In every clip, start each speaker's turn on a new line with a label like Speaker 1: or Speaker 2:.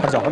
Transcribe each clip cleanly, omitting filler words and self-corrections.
Speaker 1: हट जाओ।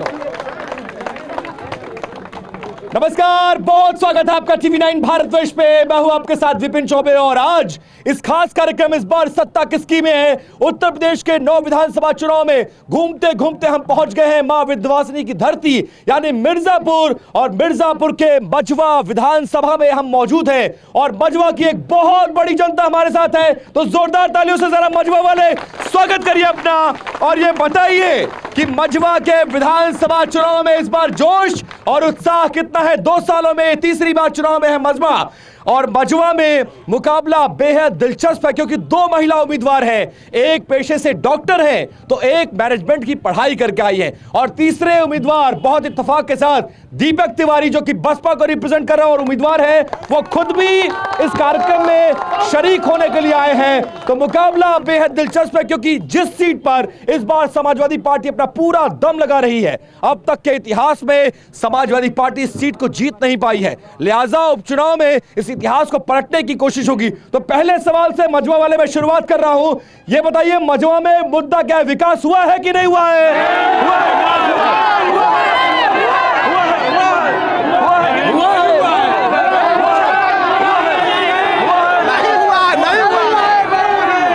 Speaker 1: नमस्कार, बहुत स्वागत है आपका टीवी 9 भारतवर्ष पे। मैं हूं आपके साथ विपिन चौबे और आज इस खास कार्यक्रम इस बार सत्ता किसकी में है। उत्तर प्रदेश के 9 विधानसभा चुनाव में घूमते घूमते हम पहुंच गए हैं मां विंध्यवासिनी की धरती यानी मिर्जापुर, और मिर्जापुर के मझवा विधानसभा में हम मौजूद हैं और मझवा की एक बहुत बड़ी जनता हमारे साथ है। तो जोरदार तालियों से जरा मझवा वाले स्वागत करिए अपना, और ये बताइए कि मझवा के विधानसभा चुनाव में इस बार जोश और उत्साह कितना है। 2 सालों में तीसरी बार चुनाव में है मझवा, और मझवा में मुकाबला बेहद दिलचस्प है क्योंकि 2 महिला उम्मीदवार हैं। एक पेशे से डॉक्टर है तो एक मैनेजमेंट की पढ़ाई करके आई है, और तीसरे उम्मीदवार बहुत इत्तेफाक के साथ दीपक तिवारी जो कि बसपा को रिप्रेजेंट कर रहा है और उम्मीदवार है, वो खुद भी इस कार्यक्रम में शरीक होने के लिए आए हैं। तो मुकाबला बेहद दिलचस्प है क्योंकि जिस सीट पर इस बार समाजवादी पार्टी अपना पूरा दम लगा रही है, अब तक के इतिहास में समाजवादी पार्टी इस सीट को जीत नहीं पाई है, लिहाजा उपचुनाव में इस इतिहास को पलटने की कोशिश होगी। तो पहले सवाल से मझवा वाले में शुरुआत कर रहा हूं, ये बताइए मझवा में मुद्दा क्या है, विकास हुआ है कि नहीं हुआ है?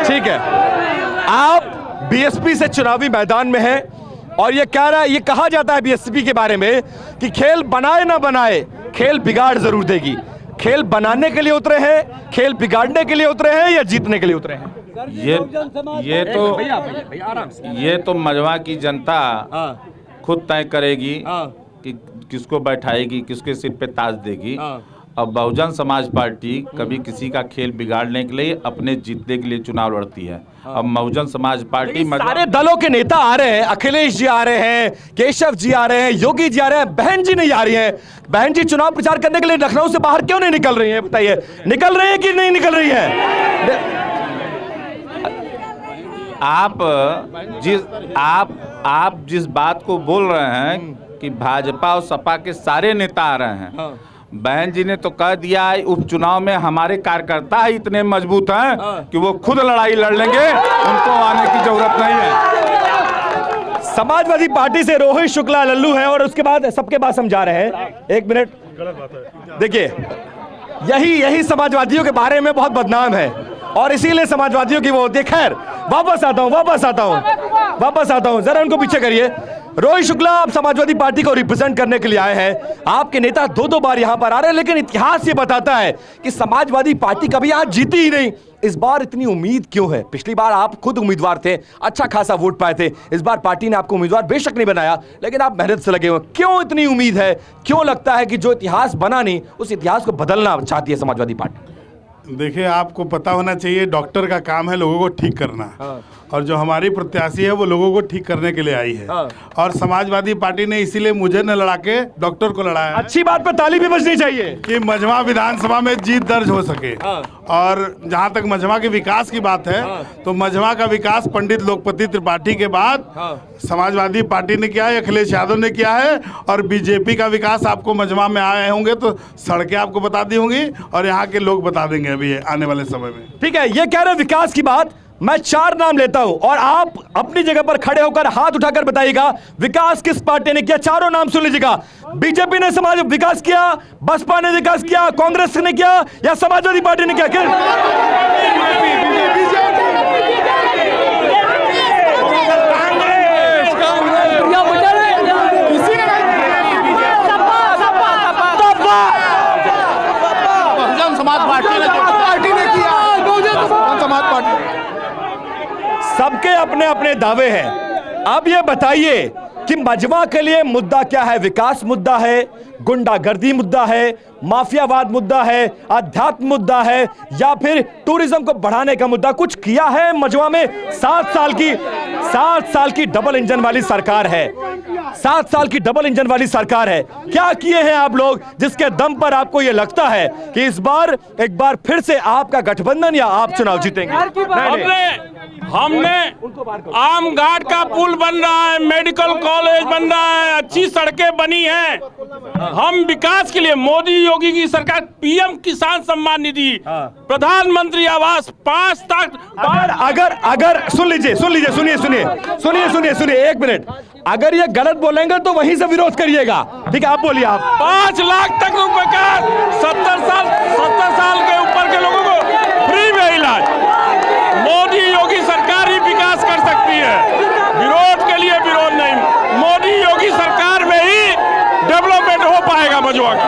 Speaker 1: ठीक है, आप बीएसपी से चुनावी मैदान में हैं और ये कहा जाता है बीएसपी के बारे में कि खेल बनाए ना बनाए, खेल बिगाड़ जरूर देगी। खेल बनाने के लिए उतरे हैं, खेल बिगाड़ने के लिए उतरे हैं या जीतने के लिए उतरे हैं?
Speaker 2: ये तो मझवा की जनता खुद तय करेगी कि किसको बैठाएगी, किसके सिर पे ताज देगी। अब बहुजन समाज पार्टी कभी किसी का खेल बिगाड़ने के लिए, अपने जीतने के लिए चुनाव लड़ती है। अब बहुजन समाज पार्टी
Speaker 1: सारे दलों के नेता आ रहे हैं, अखिलेश जी आ रहे हैं, केशव जी आ रहे हैं, योगी जी आ रहे हैं, बहन जी नहीं आ रही हैं। बहन जी चुनाव प्रचार करने के लिए लखनऊ से बाहर क्यों नहीं निकल रही हैं? बताइए, निकल रही है कि नहीं निकल रही है?
Speaker 2: आप जिस बात को बोल रहे हैं कि भाजपा और सपा के सारे नेता आ रहे हैं, बहन जी ने तो कह दिया है उपचुनाव में हमारे कार्यकर्ता ही इतने मजबूत हैं कि वो खुद लड़ाई लड़ लेंगे, उनको आने की जरूरत नहीं है।
Speaker 1: समाजवादी पार्टी से रोहित शुक्ला लल्लू है और उसके बाद सबके पास हम जा रहे हैं। 1 मिनट, देखिए यही समाजवादियों के बारे में बहुत बदनाम है और इसीलिए समाजवादियों की वो होती है। खैर, वापस आता हूं, जरा उनको पीछे करिए। रोहित शुक्ला, आप समाजवादी पार्टी को रिप्रेजेंट करने के लिए आए हैं, आपके नेता 2 बार यहां पर आ रहे हैं, लेकिन इतिहास ये बताता है कि समाजवादी पार्टी कभी आज जीती ही नहीं। इस बार इतनी उम्मीद क्यों है? पिछली बार आप खुद उम्मीदवार थे, अच्छा खासा वोट पाए थे। इस बार पार्टी ने आपको उम्मीदवार बेशक नहीं बनाया, लेकिन आप मेहनत से लगे हुए। क्यों इतनी उम्मीद है? क्यों लगता है कि जो इतिहास बना नहीं उस इतिहास को बदलना चाहती है समाजवादी पार्टी?
Speaker 3: देखिए, आपको पता होना चाहिए डॉक्टर का काम है लोगों को ठीक करना, और जो हमारी प्रत्याशी है वो लोगों को ठीक करने के लिए आई है। और समाजवादी पार्टी ने इसीलिए मुझे न लड़ा के डॉक्टर को लड़ाया।
Speaker 1: अच्छी बात पर ताली भी बजनी चाहिए
Speaker 3: कि मझवा विधानसभा में जीत दर्ज हो सके। और जहां तक मझवा के विकास की बात है, तो मझवा का विकास पंडित लोकपति त्रिपाठी के बाद समाजवादी पार्टी ने किया है, अखिलेश यादव ने किया है, और बीजेपी का विकास आपको मझवा में आए होंगे तो सड़कें आपको बता दी होंगी और यहाँ के लोग बता देंगे अभी आने वाले समय में।
Speaker 1: ठीक है, ये कह रहे विकास की बात, मैं 4 नाम लेता हूं और आप अपनी जगह पर खड़े होकर हाथ उठाकर बताइएगा विकास किस पार्टी ने किया। 4 नाम सुन लीजिएगा। बीजेपी ने समाज विकास किया, बसपा ने विकास किया, कांग्रेस ने किया या समाजवादी पार्टी ने किया? सबके अपने अपने दावे हैं। अब ये बताइए कि मझवा के लिए मुद्दा क्या है? विकास मुद्दा है, गुंडागर्दी मुद्दा है, माफियावाद मुद्दा है, अध्यात्म मुद्दा है, या फिर टूरिज्म को बढ़ाने का मुद्दा? कुछ किया है मझवा में? 7 साल की डबल इंजन वाली सरकार है, 7 साल की डबल इंजन वाली सरकार है। क्या किए हैं आप लोग जिसके दम पर आपको यह लगता है कि इस बार एक बार फिर से आपका गठबंधन या आप चुनाव जीतेंगे?
Speaker 4: हमने आम घाट का पुल बन रहा है, मेडिकल कॉलेज बन रहा है, अच्छी सड़कें बनी हैं। हम विकास के लिए मोदी योगी की सरकार पीएम किसान सम्मान निधि, प्रधानमंत्री आवास 5 तक।
Speaker 1: अगर सुन लीजिए 1 मिनट, अगर ये गलत बोलेंगे तो वहीं से विरोध करिएगा। ठीक है, आप बोलिए। आप
Speaker 4: 5 लाख तक रुपए का 70 साल के ऊपर के लोगों को फ्री में इलाज। मोदी योगी सरकार ही विकास कर सकती है, विरोध के लिए विरोध नहीं। मोदी योगी सरकार में ही डेवलपमेंट हो पाएगा मझवा का।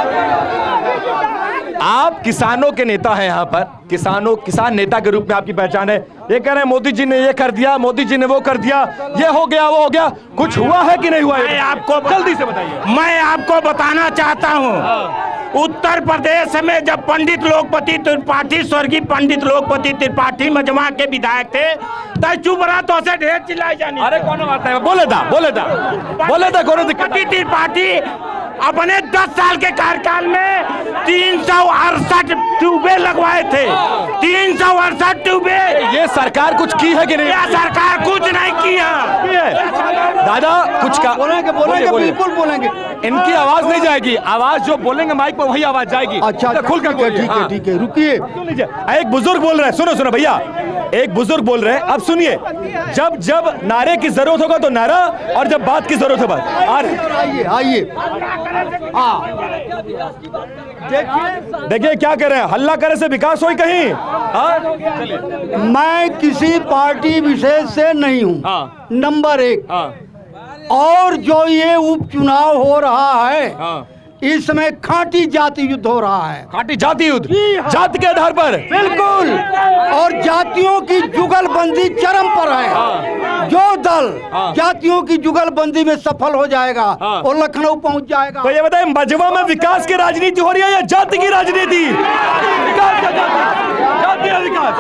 Speaker 1: आप किसानों के नेता हैं, यहाँ पर किसान नेता के रूप में आपकी पहचान है। ये कह रहे हैं मोदी जी ने ये कर दिया, मोदी जी ने वो कर दिया, ये हो गया वो हो गया। कुछ हुआ है कि नहीं हुआ?
Speaker 5: मैं आपको
Speaker 1: जल्दी से बताइए।
Speaker 5: मैं आपको बताना चाहता हूँ, उत्तर प्रदेश में जब पंडित लोकपति त्रिपाठी, स्वर्गीय पंडित लोकपति त्रिपाठी मजमा के विधायक थे, तब चुप रहा तो से ढेर चिल्लाई जानी।
Speaker 1: अरे कौन बात है, बोले था कौन दिक्कत?
Speaker 5: त्रिपाठी अपने 10 साल के कार्यकाल में 368 ट्यूबवेल लगवाए थे। 368 ट्यूबवेल।
Speaker 1: ये सरकार कुछ की है कि नहीं?
Speaker 5: यह सरकार कुछ नहीं किया।
Speaker 1: दादा कुछ का बोलेंगे,
Speaker 6: बिल्कुल बोलेंगे।
Speaker 1: इनकी आवाज नहीं जाएगी, आवाज जो बोलेंगे माइक पर वही आवाज जाएगी।
Speaker 6: अच्छा,
Speaker 1: खुल कर बोलिए।
Speaker 6: ठीक है, रुकिए।
Speaker 1: एक बुजुर्ग बोल रहे हैं, सुनो भैया, एक बुजुर्ग बोल रहे हैं, अब सुनिए। जब नारे की जरूरत होगा तो नारा, और जब बात की जरूरत होगा
Speaker 6: आइए।
Speaker 1: देखिए क्या कर रहे हैं, हल्ला करे से विकास होई कहीं?
Speaker 6: मैं किसी पार्टी विशेष से नहीं हूँ, नंबर 1। और जो ये उपचुनाव हो रहा है, इसमें खांटी जाति युद्ध हो रहा है।
Speaker 1: खांटी जाति युद्ध, जाति के आधार पर?
Speaker 6: बिल्कुल। और जातियों की जुगलबंदी चरम पर है। जो दल जातियों की जुगलबंदी में सफल हो जाएगा और लखनऊ पहुंच जाएगा।
Speaker 1: तो ये बताए, मजवा में विकास की राजनीति हो रही है या जाति की राजनीति? विकास का जाति या विकास?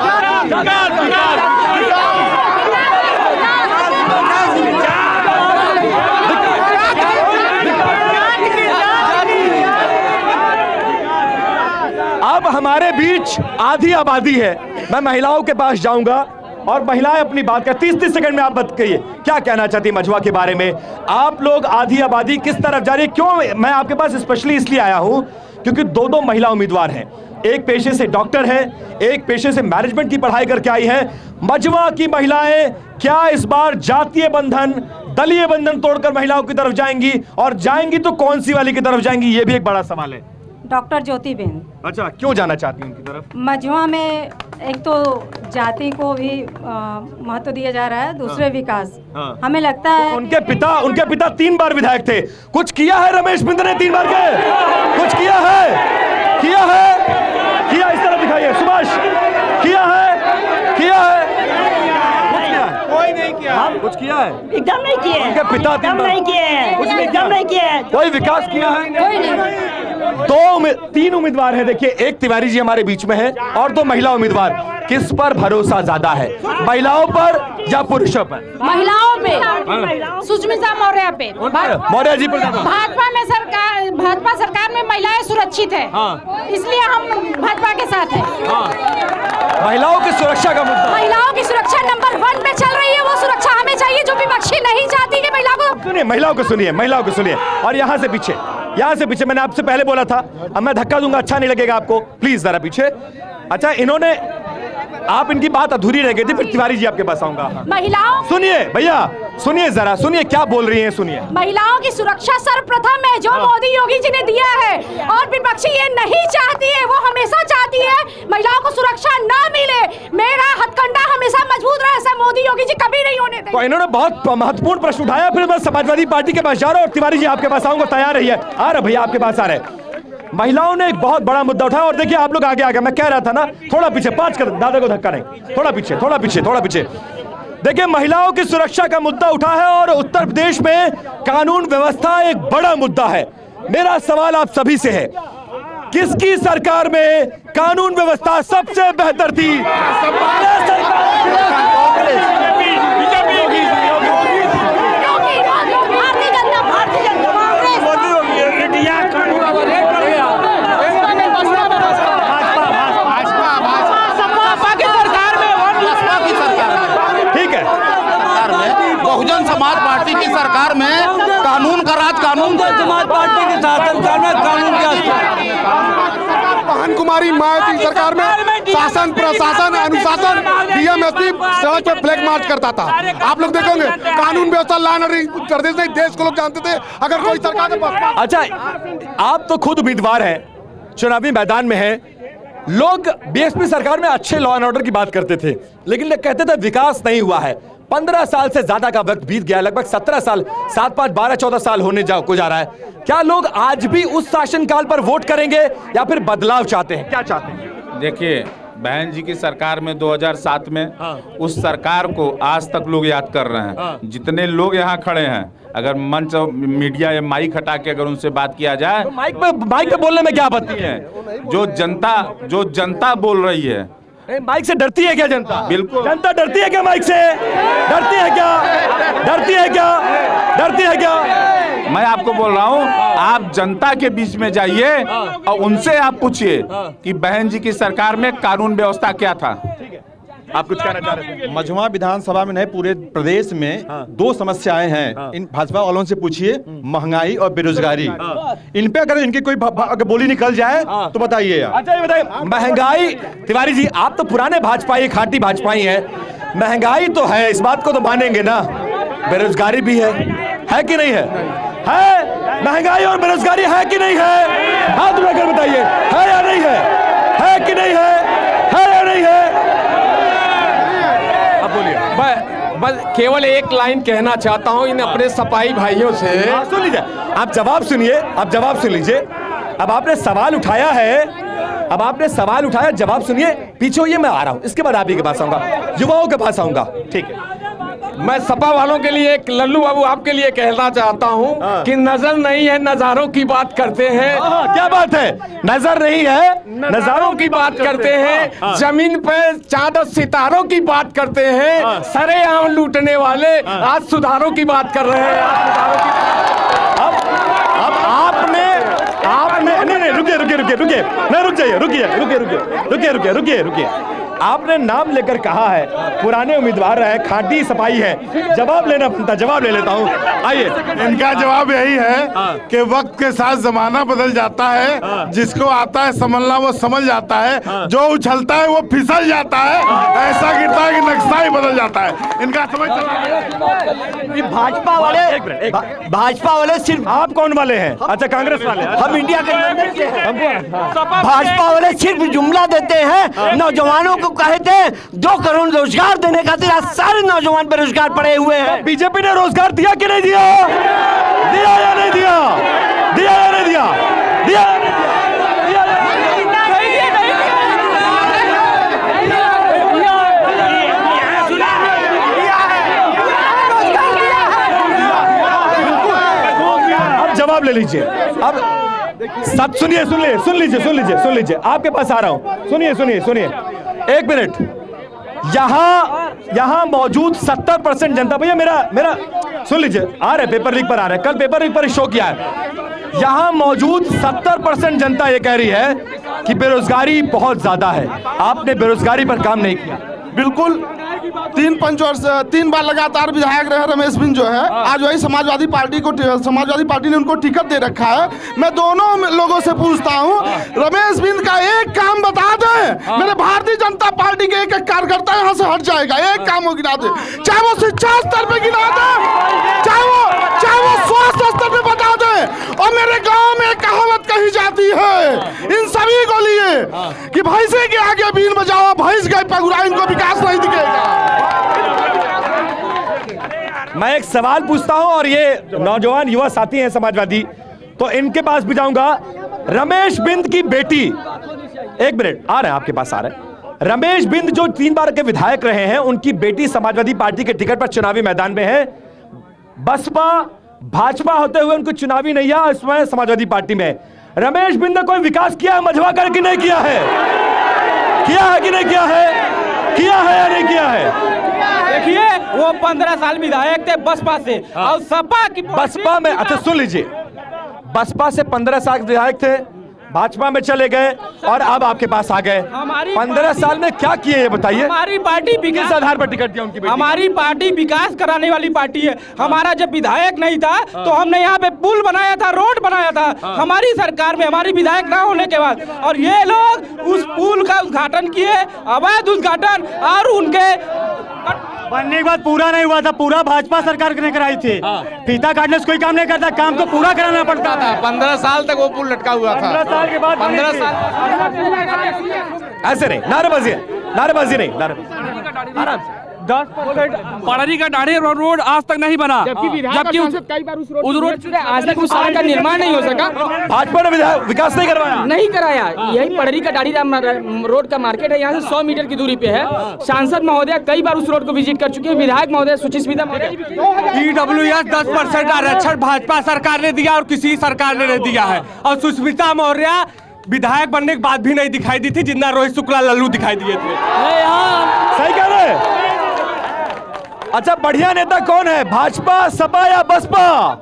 Speaker 1: अब हमारे बीच आधी आबादी है। मैं महिलाओं के पास जाऊंगा और महिलाएं अपनी बात कर 30 सेकंड में आप बात करिए, क्या कहना चाहती है मझवा के बारे में? आप लोग आधी आबादी किस तरफ जा रही है? क्यों मैं आपके पास स्पेशली इसलिए आया हूं क्योंकि दो महिला उम्मीदवार हैं। एक पेशे से डॉक्टर है, एक पेशे से मैनेजमेंट की पढ़ाई करके आई है। मझवा की महिलाएं क्या इस बार जातीय बंधन, दलीय बंधन तोड़कर महिलाओं की तरफ जाएंगी? और जाएंगी तो कौन सी वाली की तरफ जाएंगी, ये भी एक बड़ा सवाल है।
Speaker 7: डॉक्टर ज्योति बेन।
Speaker 1: अच्छा, क्यों जाना चाहती हैं उनकी तरफ?
Speaker 7: मझवा में एक तो जाति को भी महत्व दिया जा रहा है, दूसरे विकास। हमें लगता है
Speaker 1: उनके पिता 3 बार विधायक थे। कुछ किया है रमेश बिंद ने 3 बार के? कुछ किया इस तरफ दिखाइए सुभाष, किया है?
Speaker 5: कोई नहीं किया।
Speaker 1: कुछ किया है?
Speaker 8: एकदम नहीं किए।
Speaker 1: उनके पिता 3 बार
Speaker 8: नहीं किए। एकदम नहीं किए।
Speaker 1: कोई विकास किया है?
Speaker 7: कोई नहीं।
Speaker 1: 3 उम्मीदवार है। देखिए, एक तिवारी जी हमारे बीच में है और 2 महिला उम्मीदवार। किस पर भरोसा ज्यादा है, महिलाओं पर या पुरुषों पर?
Speaker 9: महिलाओं पे, सुष्मिता मौर्य पे।
Speaker 1: मौर्य जी पर?
Speaker 9: भाजपा सरकार में महिलाएं सुरक्षित है, इसलिए हम भाजपा के साथ हैं।
Speaker 1: महिलाओं की सुरक्षा का मुद्दा,
Speaker 9: महिलाओं की सुरक्षा नंबर 1 पे चल रही है। वो सुरक्षा हमें चाहिए जो विपक्षी नहीं चाहती कि महिला को।
Speaker 1: सुनिए, महिलाओं को सुनिए। और यहाँ से पीछे मैंने आपसे पहले बोला था, अब मैं धक्का दूंगा, अच्छा नहीं लगेगा आपको, प्लीज जरा पीछे। अच्छा, इन्होंने, आप इनकी बात अधूरी रह गई थी, फिर तिवारी जी आपके पास आऊंगा।
Speaker 9: महिलाओं,
Speaker 1: सुनिए भैया, सुनिए क्या बोल रही हैं, सुनिए।
Speaker 9: महिलाओं की सुरक्षा सर्वप्रथम है, जो मोदी योगी जी ने दिया है, और विपक्षी ये नहीं चाहती है। वो हमेशा चाहती है महिलाओं को सुरक्षा ना मिले। मेरा हथकंडा हमेशा मजबूत रहे, ऐसा मोदी योगी जी कभी नहीं होने देंगे।
Speaker 1: तो इन्होंने बहुत महत्वपूर्ण प्रश्न उठाया, फिर मैं समाजवादी पार्टी के पास जा रहा हूँ और तिवारी जी आपके पास आऊंगा, तैयार रहिए। आ रहे भैया, आपके पास आ रहे। महिलाओं ने एक बहुत बड़ा मुद्दा उठाया, और देखिए आप लोग आगे मैं कह रहा था ना, थोड़ा पीछे, 5 कदम, दादा को धक्का नहीं, थोड़ा पीछे। देखिए, महिलाओं की सुरक्षा का मुद्दा उठा है और उत्तर प्रदेश में कानून व्यवस्था एक बड़ा मुद्दा है। मेरा सवाल आप सभी से है, किसकी सरकार में कानून व्यवस्था सबसे बेहतर थी?
Speaker 5: बहुजन समाज पार्टी की सरकार में कानून का राज, कानून समाज पार्टी के शासनकाल में कानून का
Speaker 10: बहन कुमारी मायावती सरकार में शासन प्रशासन अनुशासन डीएमएसपी सड़क पे फ्लैग मार्च करता था। आप लोग देखोगे कानून व्यवस्था लाइन और प्रदेश नहीं देश को लोग जानते थे। अगर कोई सरकार के पास
Speaker 1: अच्छा, आप तो खुद उम्मीदवार हैं, चुनावी मैदान में हैं। लोग बीएसपी सरकार में अच्छे लॉ एंड ऑर्डर की बात करते थे, लेकिन लोग कहते थे विकास नहीं हुआ है। 15 साल से ज्यादा का वक्त बीत गया, लगभग 17 साल, 7, 5, 12, 14 साल होने को जा रहा है। क्या लोग आज भी उस शासनकाल पर वोट करेंगे या फिर बदलाव चाहते हैं? क्या चाहते हैं?
Speaker 2: देखिए, बहन जी की सरकार में 2007 में उस सरकार को आज तक लोग याद कर रहे हैं। जितने लोग यहाँ खड़े हैं, अगर मंच और मीडिया या माइक हटा के अगर उनसे बात किया जाए
Speaker 1: तो माइक पे बोलने में क्या आपत्ति है?
Speaker 2: जो जनता बोल रही है,
Speaker 1: माइक से डरती है क्या जनता?
Speaker 2: बिल्कुल।
Speaker 1: जनता डरती है क्या माइक से? डरती है क्या? डरती है क्या? डरती है क्या?
Speaker 2: मैं आपको बोल रहा हूँ, आप जनता के बीच में जाइए और उनसे आप पूछिए कि बहन जी की सरकार में कानून व्यवस्था क्या था।
Speaker 1: आप कुछ कहना चाह रहे थे?
Speaker 11: मझवा विधानसभा में नहीं, पूरे प्रदेश में दो समस्याएं हैं। इन भाजपा वालों से पूछिए, महंगाई और बेरोजगारी। इन पे अगर इनकी कोई अगर बोली निकल जाए तो बताइए।
Speaker 1: अच्छा ये बताइए, महंगाई, तिवारी जी आप तो पुराने भाजपाई, खाटी भाजपाई हैं। महंगाई तो है, इस बात को तो मानेंगे ना। बेरोजगारी भी है कि नहीं है? है महंगाई और बेरोजगारी है कि नहीं है? हाथ उठाकर बताइए, है या नहीं है? है कि नहीं है? है या नहीं है? अब बोलिए।
Speaker 12: बस केवल एक लाइन कहना चाहता हूं इन अपने सपाई भाइयों से।
Speaker 1: सुन लीजिए, आप जवाब सुनिए, आप जवाब सुन लीजिए। अब आपने सवाल उठाया है, अब आपने सवाल उठाया, जवाब सुनिए। पीछे होइए, मैं आ रहा हूं, इसके बाद आप ही के पास आऊंगा, युवाओं के पास आऊंगा। ठीक है,
Speaker 12: मैं सपा वालों के लिए, एक लल्लू बाबू आपके लिए कहना चाहता हूं कि नजर नहीं है, नजारों की बात करते हैं।
Speaker 1: क्या बात है? नजर नहीं है,
Speaker 12: नजारों की बात करते हैं। जमीन पे चांद और सितारों की बात करते हैं। सरेआम लूटने वाले आज सुधारों की बात कर रहे हैं।
Speaker 1: अब आपने नहीं, रुकिए, नहीं रुकिए। आपने नाम लेकर कहा है, पुराने उम्मीदवार है, खाटी सफाई है, जवाब लेना बनता, जवाब ले लेता हूँ। आइए,
Speaker 3: इनका जवाब यही है कि वक्त के साथ जमाना बदल जाता है। जिसको आता है संभलना वो समझ जाता है, जो उछलता है वो फिसल जाता है। ऐसा गिरता है कि नक्शा ही बदल जाता है। इनका समझ
Speaker 6: भाजपा वाले सिर्फ,
Speaker 1: आप कौन वाले हैं? अच्छा, कांग्रेस वाले।
Speaker 6: हम इंडिया के भाजपा वाले सिर्फ जुमला देते हैं, नौजवानों को कहते हैं 2 करोड़ रोजगार देने खातिर आज सारे नौजवान बेरोजगार पड़े हुए हैं।
Speaker 1: बीजेपी ने रोजगार दिया कि नहीं दिया? दिया या नहीं दिया? दिया या नहीं दिया? दिया या नहीं दिया? अब जवाब ले लीजिए। अब सब सुनिए, सुन लीजिए, आपके पास आ रहा हूं। सुनिए, एक मिनट। यहां मौजूद 70% जनता, भैया मेरा सुन लीजिए, आ रहे पेपर लीक पर, आ रहे, कल पेपर लीक पर शो किया है। यहां मौजूद 70% जनता ये कह रही है कि बेरोजगारी बहुत ज्यादा है। आपने बेरोजगारी पर काम नहीं किया।
Speaker 10: बिल्कुल 3 बार लगातार विधायक रहे रमेश बिंद जो है, आज वही समाजवादी पार्टी ने उनको टिकट दे रखा है। मैं दोनों लोगों से पूछता हूं, रमेश बिंद का एक काम बता दें, मेरे भारतीय जनता पार्टी के एक कार्यकर्ता यहां से हट जाएगा। एक काम वो गिना दे, चाहे वो शिक्षा स्तर पे गिना दे, चाहे वो स्वास्थ्य स्तर पे बता दे। और मेरे गांव में कहावत कही जाती है इन सभी को लिए कि भैंसे के आगे बीन बजाओ, भैंस गए पगुरा, इनको विकास नहीं दिखेगा।
Speaker 1: मैं एक सवाल पूछता हूं, और ये नौजवान युवा साथी हैं समाजवादी, तो इनके पास भी जाऊंगा। रमेश बिंद की बेटी, एक मिनट, आ रहे हैं आपके पास, आ रहे हैं। रमेश बिंद जो 3 बार के विधायक रहे हैं, उनकी बेटी समाजवादी पार्टी के टिकट पर चुनावी मैदान में है। बसपा भाजपा होते हुए उनको चुनावी नैया इस समय समाजवादी पार्टी में। रमेश बिंद ने कोई विकास किया है मझवा कर कि नहीं किया है? किया है कि नहीं किया है? किया है या नहीं किया है?
Speaker 12: देखिए, वो 15 साल विधायक थे बसपा से, और सपा की
Speaker 1: बसपा में, अच्छा सुन लीजिए, बसपा से 15 साल विधायक थे, भाजपा में चले गए और अब आपके पास आ गए। 15 साल में क्या किए ये बताइए।
Speaker 12: हमारी पार्टी
Speaker 1: किस आधार पर टिकट दिया उनकी बेटी?
Speaker 12: हमारी पार्टी विकास कराने वाली पार्टी है। हमारा जब विधायक नहीं था तो हमने यहाँ पे पुल बनाया था, रोड बनाया था, हमारी सरकार में, हमारी विधायक ना होने के बाद। और ये लोग उस पुल का उद्घाटन किए, अवैध उद्घाटन, और उनके
Speaker 6: बनने के बाद पूरा नहीं हुआ था, पूरा भाजपा सरकार ने कराई थी। फीता काटने से कोई काम नहीं करता, काम तो पूरा कराना पड़ता था।
Speaker 12: 15 साल तक वो पुल लटका हुआ था।
Speaker 6: 15 साल के बाद
Speaker 12: 15 साल
Speaker 1: ऐसे नहीं, नारेबाजी नहीं, आराम से।
Speaker 12: 10% पड़री का डाढ़ी रोड आज तक नहीं बना, जबकि उस रोड से आज तक उस सड़क का निर्माण नहीं हो सका।
Speaker 1: भाजपा ने विकास नहीं करवाया,
Speaker 12: नहीं कराया। यही पड़री का डाढ़ी रोड का मार्केट है, यहाँ से 100 मीटर की दूरी पे है। सांसद महोदय कई बार उस रोड को विजिट कर चुके हैं, विधायक महोदय सुचिस्मिता महोदय।
Speaker 13: EWS 10% आरक्षण भाजपा सरकार ने दिया और किसी सरकार ने नहीं दिया है। और सुष्मिता मौर्य विधायक बनने के बाद भी नहीं दिखाई दी थी, जितना रोहित शुक्ला लल्लू दिखाई दिए थे।
Speaker 1: सही कह रहे। अच्छा, बढ़िया नेता कौन है, भाजपा, सपा या बसपा?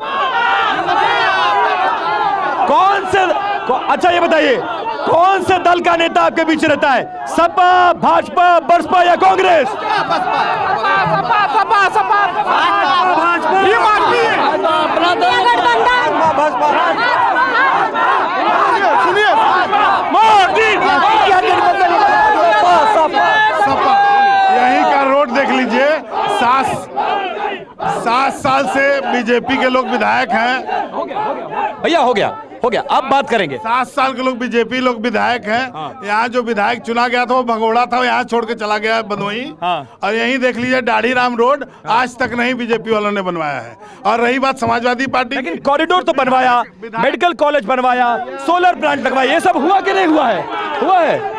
Speaker 1: कौन से अच्छा ये बताइए, कौन से दल का नेता आपके बीच रहता है, सपा, भाजपा, बसपा या कांग्रेस?
Speaker 3: यहीं का रोड देख लीजिए। 7 साल से बीजेपी के लोग विधायक हैं।
Speaker 1: भैया हो गया, अब बात करेंगे।
Speaker 3: 7 साल के लोग बीजेपी लोग विधायक हैं। यहाँ जो विधायक चुना गया था वो भगोड़ा था, यहाँ छोड़ के चला गया बंदोई। और यहीं देख लीजिए डाढ़ी राम रोड आज तक नहीं बीजेपी वालों ने बनवाया है। और रही बात समाजवादी पार्टी,
Speaker 1: लेकिन कॉरिडोर तो बनवाया, मेडिकल कॉलेज बनवाया, सोलर प्लांट लगवाया, ये सब हुआ कि नहीं हुआ है? हुआ है।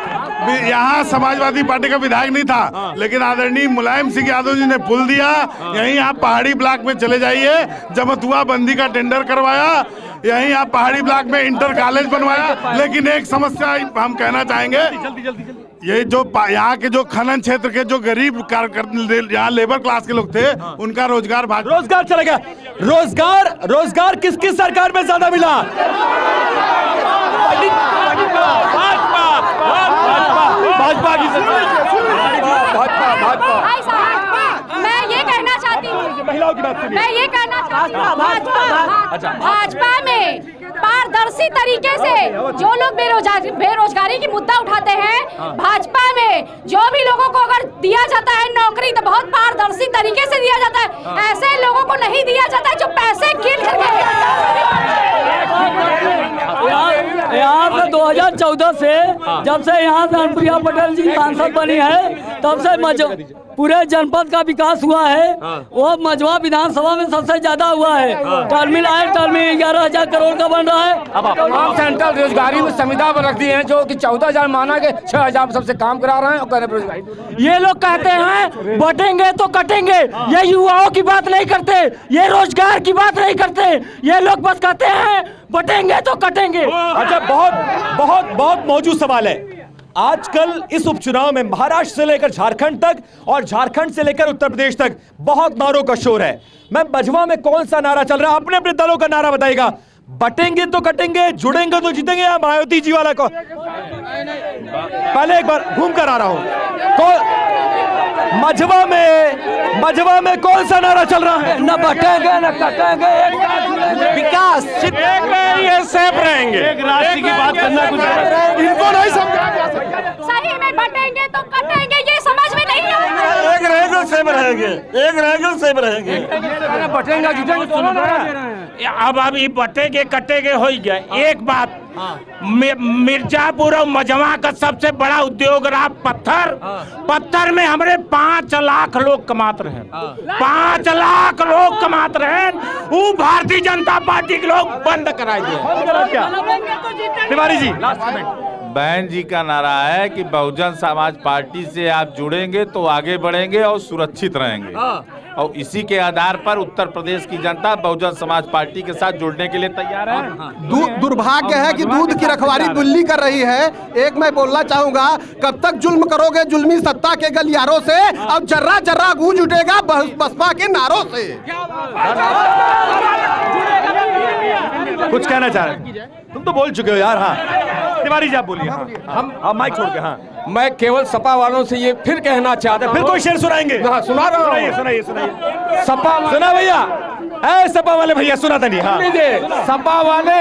Speaker 3: यहाँ समाजवादी पार्टी का विधायक नहीं था, लेकिन आदरणीय मुलायम सिंह यादव जी ने पुल दिया। यहीं आप पहाड़ी ब्लॉक में चले जाइए, जमतुआ बंदी का टेंडर करवाया। यहीं आप पहाड़ी ब्लॉक में इंटर कॉलेज बनवाया। लेकिन एक समस्या हम कहना चाहेंगे, ये जो यहाँ के जो खनन क्षेत्र के जो गरीब यहाँ लेबर क्लास के लोग थे, उनका रोजगार
Speaker 1: चला गया। रोजगार किसकी सरकार में ज्यादा मिला? भाजपा की
Speaker 9: भाई साहब, मैं ये कहना चाहती हूँ,
Speaker 1: महिलाओं की बात सुनिए।
Speaker 9: मैं ये कहना चाहती हूँ, भाजपा में पारदर्शी तरीके से जो लोग बेरोजगारी की मुद्दा उठाते हैं, भाजपा में जो भी लोगों को अगर दिया जाता है नौकरी तो बहुत पारदर्शी तरीके से दिया जाता है। ऐसे लोगों को नहीं दिया जाता है जो पैसे गिन करके।
Speaker 6: यहाँ से 2014 से जब से यहाँ से अनुप्रिया पटेल जी सांसद बनी है, तब से पूरे जनपद का विकास हुआ है। वो मझवा विधानसभा में सबसे ज्यादा हुआ है। टर्मिनल 11,000 करोड़ का बन रहा है।
Speaker 12: अब सेंट्रल रोजगारी में संविदा पर रख दिए हैं, जो कि 14,000 माना के 6,000 सबसे काम करा रहे हैं और बेरोजगारी।
Speaker 6: ये लोग कहते हैं बटेंगे तो कटेंगे, ये युवाओं की बात नहीं करते, ये रोजगार की बात नहीं करते। ये लोग बस कहते हैं बटेंगे तो कटेंगे।
Speaker 1: अच्छा, बहुत मौजूद सवाल है। आजकल इस उपचुनाव में महाराष्ट्र से लेकर झारखंड तक और झारखंड से लेकर उत्तर प्रदेश तक बहुत नारों का शोर है। मैं मझवा में कौन सा नारा चल रहा है? अपने अपने दलों का नारा बताइएगा। बटेंगे तो कटेंगे, जुड़ेंगे तो जीतेंगे, या मायावती जी वाला को? पहले एक बार घूम कर आ रहा हूं। मझवा में कौन सा नारा चल रहा है?
Speaker 6: न बटेंगे न कटेंगे, विकास
Speaker 4: सेफ रहेंगे।
Speaker 3: एक राष्ट्र की बात करना कुछ इनको नहीं समझा जा सकता।
Speaker 9: सही में बटेंगे तो कटेंगे, ये समझ में नहीं आता।
Speaker 6: एक रहेंगे सेब रहेंगे।
Speaker 12: बटेंगे जुटेंगे। अब ये बटेंगे कटेंगे हो गया। एक बात, मिर्जापुर और मझवा का सबसे बड़ा उद्योग रहा पत्थर में हमारे 5 लाख लोग कमाते रहे। 5 लाख लोग कमाते रहे, वो भारतीय जनता पार्टी के लोग बंद कराए दिए।
Speaker 1: तिवारी जी,
Speaker 2: बहन जी का नारा है कि बहुजन समाज पार्टी से आप जुड़ेंगे तो आगे बढ़ेंगे और सुरक्षित रहेंगे। और इसी के आधार पर उत्तर प्रदेश की जनता बहुजन समाज पार्टी के साथ जुड़ने के लिए तैयार है।
Speaker 10: दुर्भाग्य है कि दूध की रखवाली दिल्ली कर रही है। एक मैं बोलना चाहूंगा, कब तक जुल्म करोगे जुल्मी सत्ता के गलियारों से? अब जर्रा गूंज उठेगा बसपा के नारों से।
Speaker 1: कुछ कहना चाह रहे? तुम तो बोल चुके हो यार। हाँ, तिवारी जी आप बोलिए। हम माइक छोड़ के। हाँ,
Speaker 13: मैं केवल सपा वालों से ये फिर कहना चाहता हूं।
Speaker 1: फिर कोई शेर सुनाएंगे?
Speaker 13: हाँ, सुना रहा हूं।
Speaker 1: सुनाइए।
Speaker 13: सपा
Speaker 1: सुना भैया, ऐ सपा वाले भैया सुना था नहीं। हाँ,
Speaker 13: सपा वाले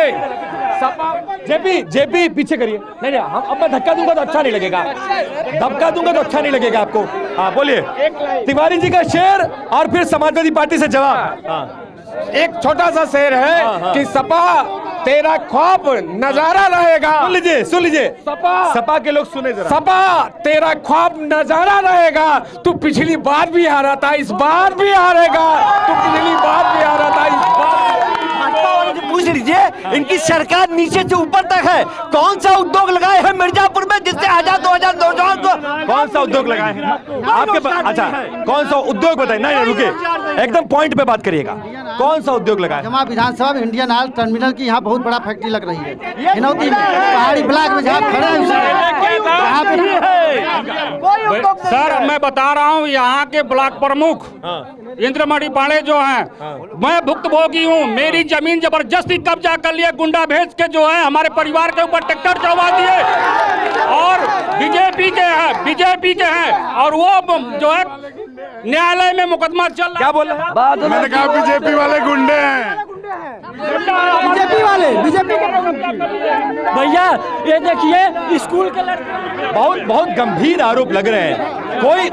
Speaker 1: जेपी पीछे करिए। नहीं अब मैं धक्का दूंगा तो अच्छा नहीं लगेगा, धक्का दूंगा तो अच्छा नहीं लगेगा आपको। हाँ बोलिए, तिवारी जी का शेर और फिर समाजवादी पार्टी से जवाब।
Speaker 13: एक छोटा सा शेर है कि सपा तेरा ख्वाब नजारा रहेगा।
Speaker 1: सुन लीजिए सपा के लोग सुने जरा।
Speaker 13: सपा तेरा ख्वाब नजारा रहेगा, तू पिछली बार भी हारा था, इस बार भी हारेगा, तू पिछली बार भी हारा था, इस बार।
Speaker 14: पूछ लीजिए, इनकी सरकार नीचे से ऊपर तक है, कौन सा उद्योग लगाए हैं मिर्जापुर में जिससे 1000-2000 नौजवान को?
Speaker 1: कौन सा उद्योग लगाए हैं आपके पास? अच्छा, कौन सा उद्योग बताइए। नहीं रुके, एकदम पॉइंट पे बात करिएगा। कौन सा उद्योग लगाए?
Speaker 15: जमा विधानसभा में इंडियन ऑयल टर्मिनल की यहाँ बहुत बड़ा फैक्ट्री लग रही है हिनौती में, पहाड़ी ब्लॉक में जहाँ खड़े हैं
Speaker 4: सर मैं बता रहा हूँ, यहाँ के ब्लॉक प्रमुख इंद्रमणि पांडे जो हैं, मैं भुक्तभोगी हूँ। मेरी जमीन जबरदस्ती कब्जा कर लिए, गुंडा भेज के जो है हमारे परिवार के ऊपर ट्रैक्टर चढ़वा दिए, और बीजेपी के हैं और वो जो है न्यायालय में मुकदमा चल रहा।
Speaker 1: क्या बोल रहे हैं?
Speaker 3: मैंने कहा बीजेपी वाले गुंडे हैं।
Speaker 6: बीजेपी के भैया ये देखिए स्कूल के लड़के।
Speaker 1: बहुत गंभीर आरोप लग रहे हैं।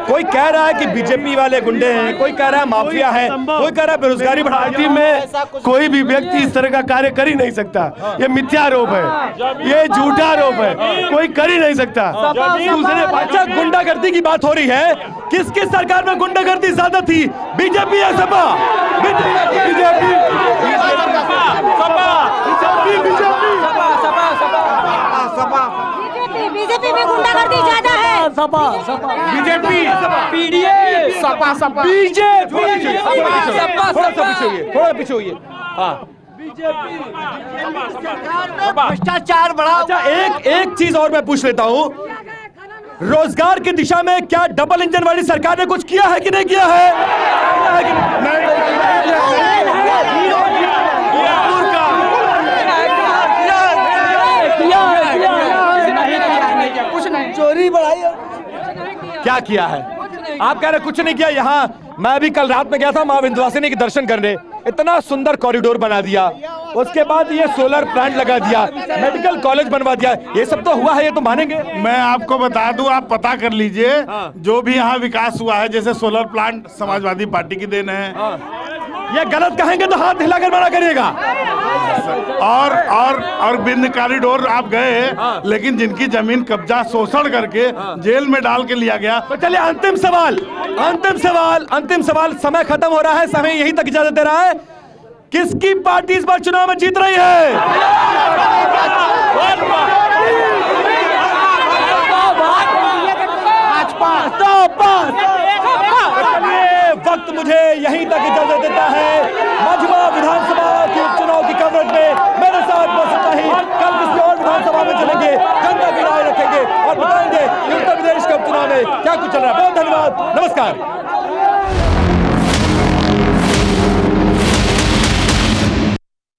Speaker 1: कोई कह रहा है कि बीजेपी वाले गुंडे हैं, कोई कह रहा है माफिया है, कोई कह रहा है बेरोजगारी बढ़ाने में कोई भी व्यक्ति इस तरह का कार्य कर ही नहीं सकता। ये मिथ्या आरोप है, ये झूठा आरोप है, कोई कर ही नहीं सकता। दूसरे अच्छा, गुंडागर्दी की बात हो रही है, किसकी सरकार में गुंडागर्दी ज्यादा थी, बीजेपी या सपा?
Speaker 9: बीजेपी में गुंडागर्दी ज्यादा है।
Speaker 6: Sapa
Speaker 1: BJP
Speaker 6: PDA
Speaker 1: Sapa BJP थोड़ा पीछे होइए। हाँ,
Speaker 14: भ्रष्टाचार बढ़ा।
Speaker 1: अच्छा, एक चीज और मैं पूछ लेता हूँ, रोजगार की दिशा में क्या डबल इंजन वाली सरकार ने कुछ किया है कि नहीं किया है?
Speaker 6: चोरी बढ़ाई।
Speaker 1: क्या किया है? आप कह रहे कुछ नहीं किया। यहाँ मैं भी कल रात में गया था माँ विंध्यवासिनी के दर्शन करने, इतना सुंदर कॉरिडोर बना दिया, उसके बाद ये सोलर प्लांट लगा दिया, मेडिकल कॉलेज बनवा दिया, ये सब तो हुआ है, ये तो मानेंगे।
Speaker 3: मैं आपको बता दूं, आप पता कर लीजिए, जो भी यहाँ विकास हुआ है, जैसे सोलर प्लांट समाजवादी पार्टी की देन है।
Speaker 1: ये गलत कहेंगे तो हाथ हिलाकर मना करिएगा।
Speaker 3: और बिंद कॉरिडोर आप गए, लेकिन जिनकी जमीन कब्जा शोषण करके जेल में डाल के लिया गया।
Speaker 1: तो चलिए अंतिम सवाल, समय खत्म हो रहा है, समय यहीं तक इजाजत दे रहा है। किसकी पार्टी इस बार चुनाव में जीत रही है? वक्त मुझे यहीं तक इजाजत देता है। मझवा विधानसभा के उपचुनाव की कवरेज में मेरे साथ बस इतना ही। कल किसी और विधानसभा में चलेंगे, जनता की राय रखेंगे और बताएंगे कि उत्तर प्रदेश के उपचुनाव में क्या कुछ चल रहा है। बहुत धन्यवाद, नमस्कार।